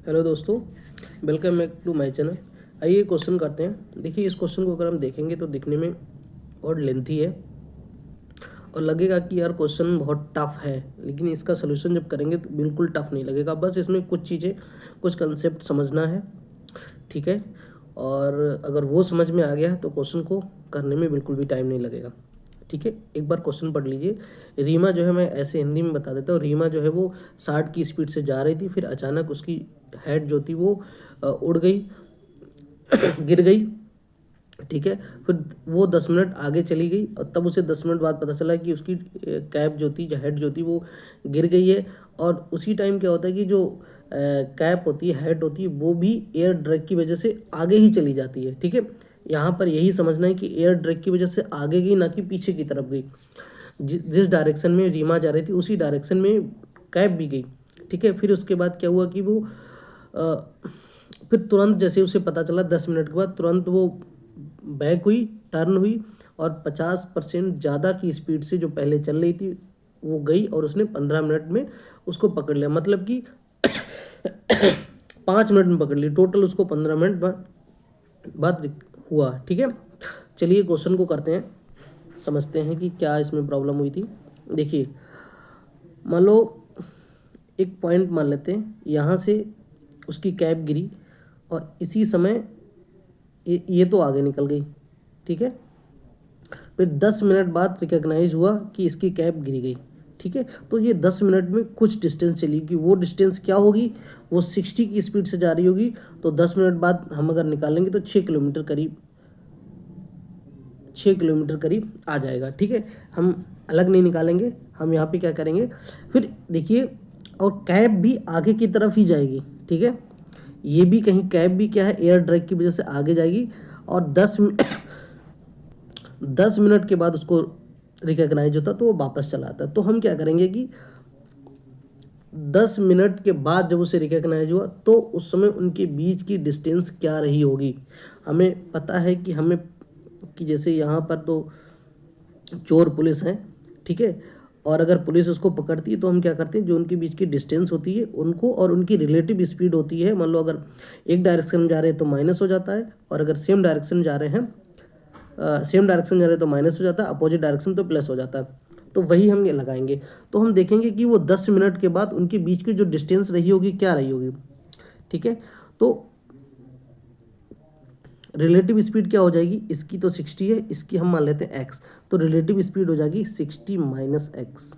Hello दोस्तों, welcome back to my channel. आइए question करते हैं। देखिए, इस क्वेश्चन को अगर हम देखेंगे तो दिखने में बहुत लेंथी है और लगेगा कि यार क्वेश्चन बहुत टफ है, लेकिन इसका सोल्यूशन जब करेंगे तो बिल्कुल टफ नहीं लगेगा। बस इसमें कुछ चीज़ें, कुछ कंसेप्ट समझना है, ठीक है। और अगर वो समझ में आ गया तो क्वेश्चन को करने में बिल्कुल भी टाइम नहीं लगेगा, ठीक है। एक बार क्वेश्चन पढ़ लीजिए। रीमा जो है, मैं ऐसे हिंदी में बता देता हूँ। रीमा जो है वो 60 की स्पीड से जा रही थी, फिर अचानक उसकी हेड जो थी वो उड़ गई, गिर गई, ठीक है। फिर वो 10 मिनट आगे चली गई और तब उसे 10 मिनट बाद पता चला कि उसकी कैप जो थी, जो हेड जो थी, वो गिर गई है। और उसी टाइम क्या होता है कि जो कैप होती है, हेड होती है, वो भी एयर ड्रैग की वजह से आगे ही चली जाती है, ठीक है। यहाँ पर यही समझना है कि एयर ड्रैग की वजह से आगे गई, ना कि पीछे की तरफ गई। जिस डायरेक्शन में रीमा जा रही थी उसी डायरेक्शन में कैप भी गई, ठीक है। फिर उसके बाद क्या हुआ कि वो फिर तुरंत जैसे उसे पता चला 10 मिनट के बाद, तुरंत वो बैक हुई, टर्न हुई और 50% ज़्यादा की स्पीड से जो पहले चल रही थी वो गई और उसने 15 मिनट में उसको पकड़ लिया। मतलब कि 5 मिनट में पकड़ ली। टोटल उसको 15 मिनट बाद हुआ, ठीक है। चलिए क्वेश्चन को करते हैं, समझते हैं कि क्या इसमें प्रॉब्लम हुई थी। देखिए, मान लो एक पॉइंट मान लेते हैं, यहाँ से उसकी कैप गिरी और इसी समय ये तो आगे निकल गई, ठीक है। फिर 10 मिनट बाद रिकॉग्नाइज हुआ कि इसकी कैप गिर गई, ठीक है। तो ये 10 मिनट में कुछ डिस्टेंस चली कि वो डिस्टेंस क्या होगी, वो 60 की स्पीड से जा रही होगी। तो 10 मिनट बाद हम अगर निकालेंगे तो 6 किलोमीटर करीब, 6 किलोमीटर करीब आ जाएगा, ठीक है। हम अलग नहीं निकालेंगे, हम यहाँ पे क्या करेंगे, फिर देखिए, और कैप भी आगे की तरफ ही जाएगी, ठीक है। ये भी कहीं कैप भी क्या है, एयर ड्रैग की वजह से आगे जाएगी और 10 मिनट के बाद उसको रिकॉग्नाइज होता तो वो वापस चला आता। तो हम क्या करेंगे कि 10 मिनट के बाद जब उसे रिकॉग्नाइज हुआ तो उस समय उनके बीच की डिस्टेंस क्या रही होगी। हमें पता है कि हमें कि जैसे यहाँ पर तो चोर पुलिस है, ठीक है। और अगर पुलिस उसको पकड़ती है तो हम क्या करते हैं, जो उनके बीच की डिस्टेंस होती है उनको, और उनकी रिलेटिव स्पीड होती है। मान लो अगर एक डायरेक्शन में जा रहे हैं तो माइनस हो जाता है, और अगर सेम डायरेक्शन में जा रहे हैं तो माइनस हो जाता है, अपोजिट डायरेक्शन तो प्लस हो जाता है। तो वही हम ये लगाएंगे। तो हम देखेंगे कि वो 10 मिनट के बाद उनके बीच की जो डिस्टेंस रही होगी क्या रही होगी, ठीक है। तो रिलेटिव स्पीड क्या हो जाएगी, इसकी तो 60 है, इसकी हम मान लेते हैं x। तो रिलेटिव स्पीड हो जाएगी 60 माइनस x,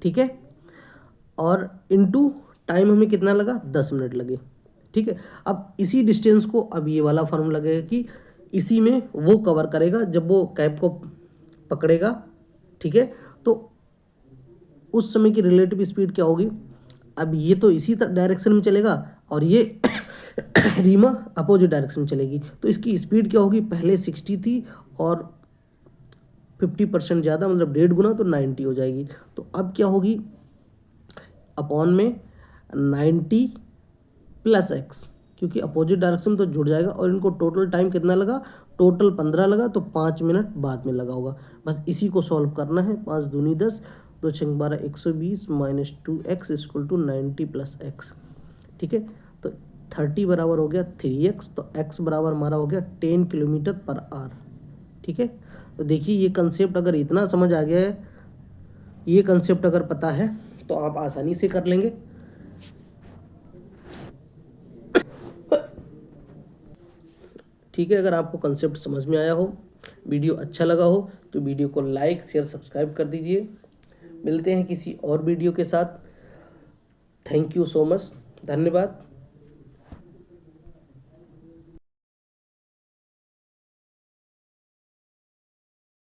ठीक है। और इनटू टाइम हमें कितना लगा, 10 मिनट लगे, ठीक है। अब इसी डिस्टेंस को, अब ये वाला फॉर्म लगेगा कि इसी में वो कवर करेगा जब वो कैप को पकड़ेगा, ठीक है। तो उस समय की रिलेटिव स्पीड क्या होगी, अब ये तो इसी डायरेक्शन में चलेगा और ये रीमा अपोजिट डायरेक्शन में चलेगी। तो इसकी स्पीड क्या होगी, पहले 60 थी और 50% ज़्यादा, मतलब 1.5 गुना, तो 90 हो जाएगी। तो अब क्या होगी, अपॉन में 90 प्लस एक्स, क्योंकि अपोजिट डायरेक्शन में तो जुड़ जाएगा। और इनको टोटल टाइम कितना लगा, टोटल 15 लगा, तो 5 मिनट बाद में लगा होगा। बस इसी को सॉल्व करना है। 5 दूनी 10, 2 छंग 12, 120 minus 2x equal to 90 plus x, ठीक है। तो 30 बराबर हो गया 3x, तो x बराबर हमारा हो गया 10 किलोमीटर पर आवर, ठीक है। तो देखिए, ये कंसेप्ट अगर इतना समझ आ गया है, ये कंसेप्ट अगर पता है तो आप आसानी से कर लेंगे। ठीक है, अगर आपको कंसेप्ट समझ में आया हो, वीडियो अच्छा लगा हो, तो वीडियो को लाइक शेयर सब्सक्राइब कर दीजिए। मिलते हैं किसी और वीडियो के साथ। थैंक यू सो मच, धन्यवाद।